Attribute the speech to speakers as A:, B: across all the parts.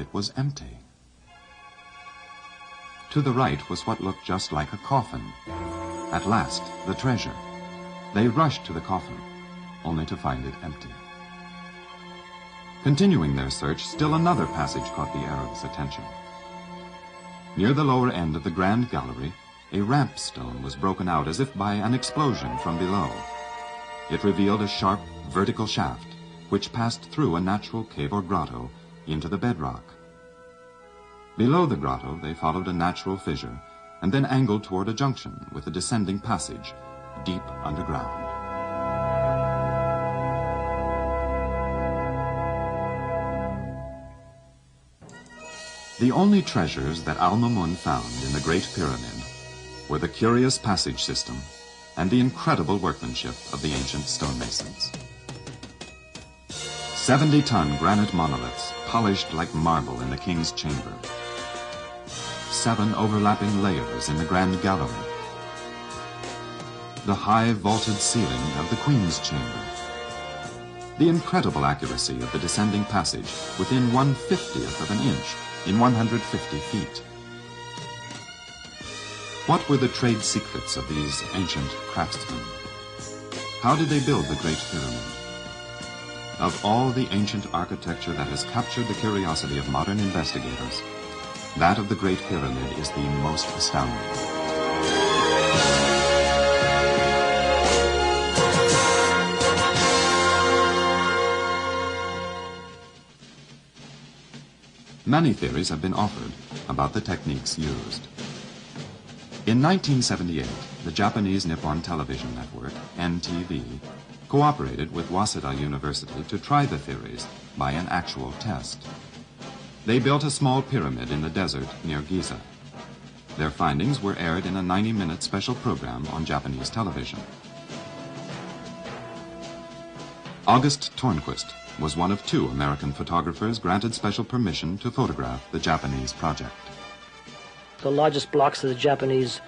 A: it was empty. To the right was what looked just like a coffin. At last, the treasure. They rushed to the coffin, only to find it empty. Continuing their search, still another passage caught the Arabs' attention. Near the lower end of the grand gallery, a ramp stone was broken out as if by an explosion from below. It revealed a sharp, vertical shaft, which passed through a natural cave or grotto into the bedrock. Below the grotto, they followed a natural fissure, and then angled toward a junction with a descending passage deep underground. The only treasures that Al-Mamun found in the Great Pyramid were the curious passage system and the incredible workmanship of the ancient stonemasons. 70-ton granite monoliths polished like marble in the king's chamber. 7 overlapping layers in the grand gallery. The high vaulted ceiling of the queen's chamber. The incredible accuracy of the descending passage within 1/50th of an inch in 150 feet. What were the trade secrets of these ancient craftsmen? How did they build the Great Pyramid? Of all the ancient architecture that has captured the curiosity of modern investigators, that of the Great Pyramid is the most astounding. Many theories have been offered about the techniques used. In 1978, the Japanese Nippon Television Network, NTV, cooperated with Waseda University to try the theories by an actual test. They built a small pyramid in the desert near Giza. Their findings were aired in a 90-minute special program on Japanese television. August Tornquist was one of 2 American photographers granted special permission to photograph the Japanese project.
B: The largest blocks that the Japanese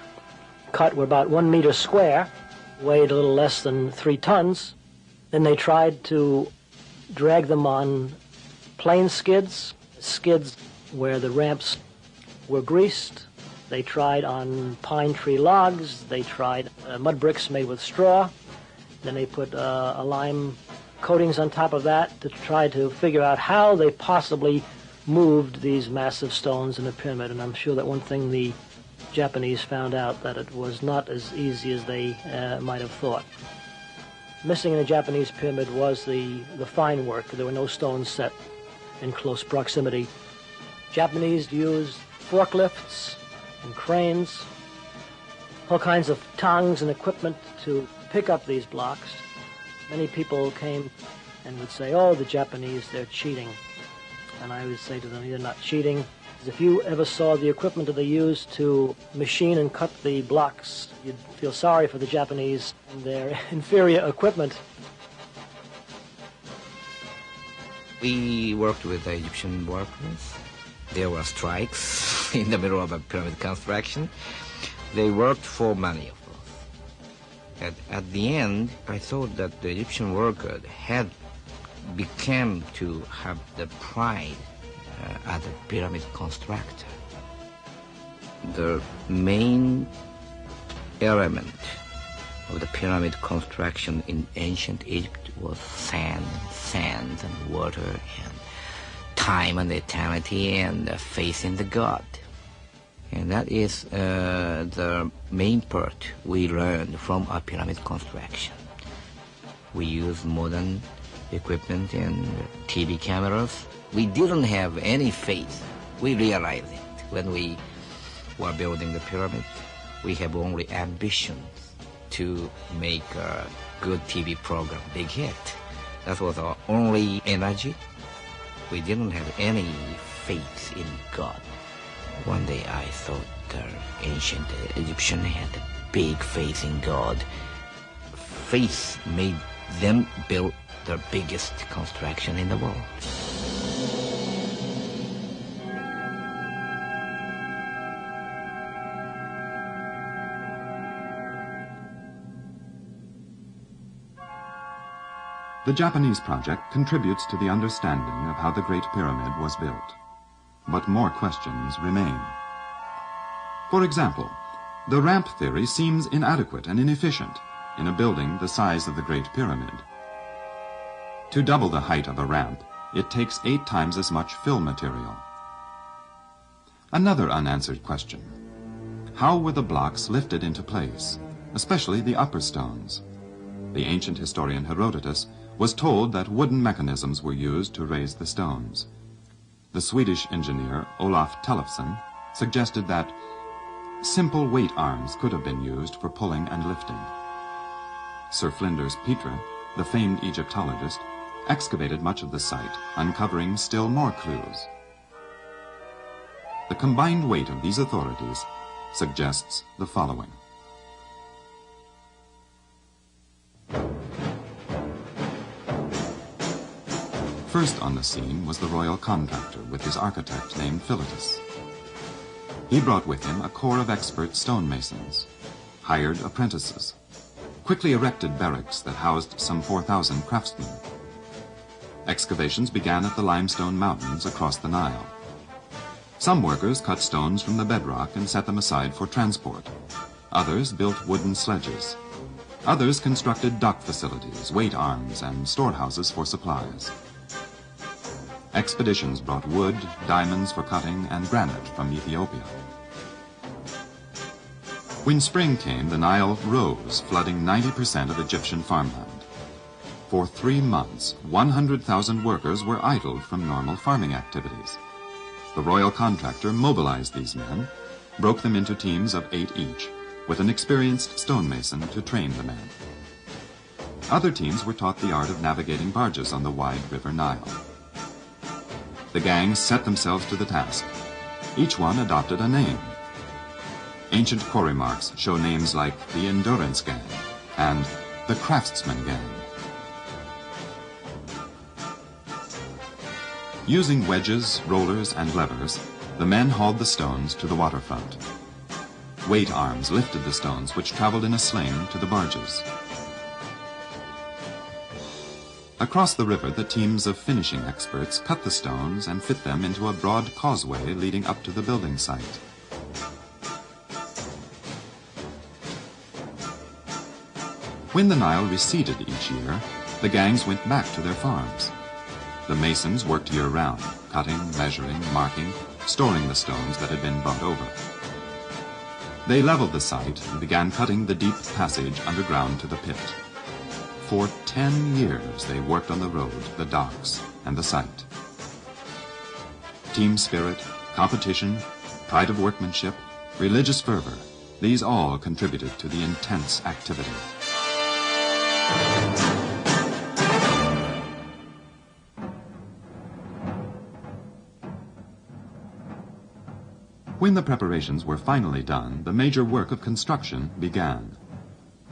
B: cut were about 1 meter square, weighed a little less than 3 tons. Then they tried to drag them on plane skids where the ramps were greased. They tried on pine tree logs. They tried mud bricks made with straw. Then they put a lime coatings on top of that to try to figure out how they possibly moved these massive stones in the pyramid. And I'm sure that one thing the Japanese found out, that it was not as easy as they might have thought. Missing in the Japanese pyramid was the fine work. There were no stones set in close proximity. Japanese used forklifts and cranes, all kinds of tongs and equipment to pick up these blocks. Many people came and would say, oh, the Japanese, they're cheating. And I would say to them, you're not cheating. If you ever saw the equipment that they used to machine and cut the blocks, you'd feel sorry for the Japanese and their inferior equipment.
C: We worked with the Egyptian workers. There were strikes in the middle of a pyramid construction. They worked for money, of course. At the end, I thought that the Egyptian worker had become to have the pride as a pyramid constructor. The main element of the pyramid construction in ancient Egypt was sand and water and time and eternity and faith in the God. And that is the main part we learned from our pyramid construction. We used modern equipment and TV cameras. We didn't have any faith. We realized it when we were building the pyramid. We have only ambitions to make a good TV program, big hit. That was our only energy. We didn't have any faith in God. One day I thought the ancient Egyptian had a big faith in God. Faith made them build the biggest construction in the world.
A: The Japanese project contributes to the understanding of how the Great Pyramid was built. but more questions remain. For example, the ramp theory seems inadequate and inefficient in a building the size of the Great Pyramid. To double the height of a ramp, it takes 8 times as much fill material. Another unanswered question: how were the blocks lifted into place, especially the upper stones? The ancient historian Herodotus was told that wooden mechanisms were used to raise the stones. The Swedish engineer Olaf Tellefsen suggested that simple weight arms could have been used for pulling and lifting. Sir Flinders Petrie, the famed Egyptologist, excavated much of the site, uncovering still more clues. The combined weight of these authorities suggests the following. First on the scene was the royal contractor with his architect named Philitis. He brought with him a corps of expert stonemasons, hired apprentices, quickly erected barracks that housed some 4,000 craftsmen. Excavations began at the limestone mountains across the Nile. Some workers cut stones from the bedrock and set them aside for transport. Others built wooden sledges. Others constructed dock facilities, weight arms, and storehouses for supplies. Expeditions brought wood, diamonds for cutting, and granite from Ethiopia. When spring came, the Nile rose, flooding 90% of Egyptian farmland. For 3 months, 100,000 workers were idled from normal farming activities. The royal contractor mobilized these men, broke them into teams of 8 each, with an experienced stonemason to train the men. Other teams were taught the art of navigating barges on the wide river Nile. The gangs set themselves to the task. Each one adopted a name. Ancient quarry marks show names like the Endurance Gang and the Craftsman Gang. Using wedges, rollers, and levers, the men hauled the stones to the waterfront. Weight arms lifted the stones, which traveled in a sling to the barges. Across the river, the teams of finishing experts cut the stones and fit them into a broad causeway leading up to the building site. When the Nile receded each year, the gangs went back to their farms. The masons worked year-round, cutting, measuring, marking, storing the stones that had been brought over. They leveled the site and began cutting the deep passage underground to the pit. For 10 years they worked on the road, the docks, and the site. Team spirit, competition, pride of workmanship, religious fervor, these all contributed to the intense activity. When the preparations were finally done, the major work of construction began.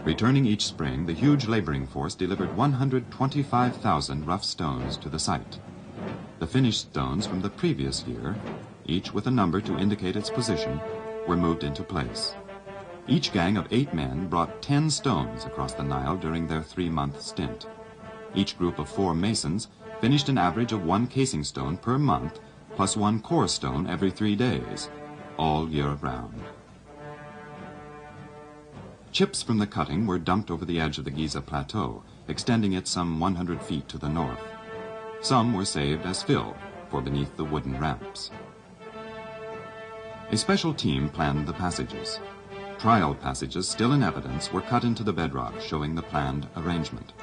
A: Returning each spring, the huge laboring force delivered 125,000 rough stones to the site. The finished stones from the previous year, each with a number to indicate its position, were moved into place. Each gang of 8 men brought 10 stones across the Nile during their 3-month stint. Each group of 4 masons finished an average of 1 casing stone per month, plus 1 core stone every 3 days, all year round. Chips from the cutting were dumped over the edge of the Giza Plateau, extending it some 100 feet to the north. Some were saved as fill for beneath the wooden ramps. A special team planned the passages. Trial passages still in evidence were cut into the bedrock, showing the planned arrangement.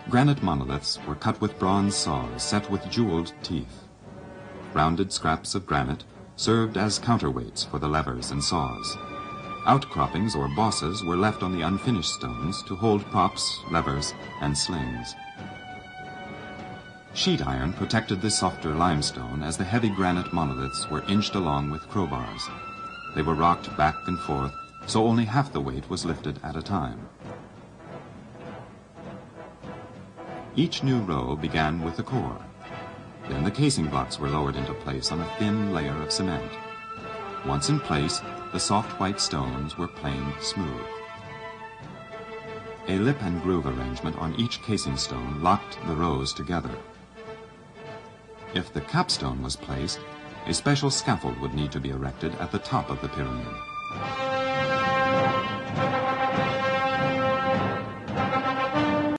A: Granite monoliths were cut with bronze saws set with jeweled teeth. Rounded scraps of granite served as counterweights for the levers and saws. Outcroppings or bosses were left on the unfinished stones to hold props, levers, and slings. Sheet iron protected the softer limestone as the heavy granite monoliths were inched along with crowbars. They were rocked back and forth, so only half the weight was lifted at a time. Each new row began with the core. Then the casing blocks were lowered into place on a thin layer of cement. Once in place, the soft white stones were planed smooth. A lip and groove arrangement on each casing stone locked the rows together. If the capstone was placed, a special scaffold would need to be erected at the top of the pyramid.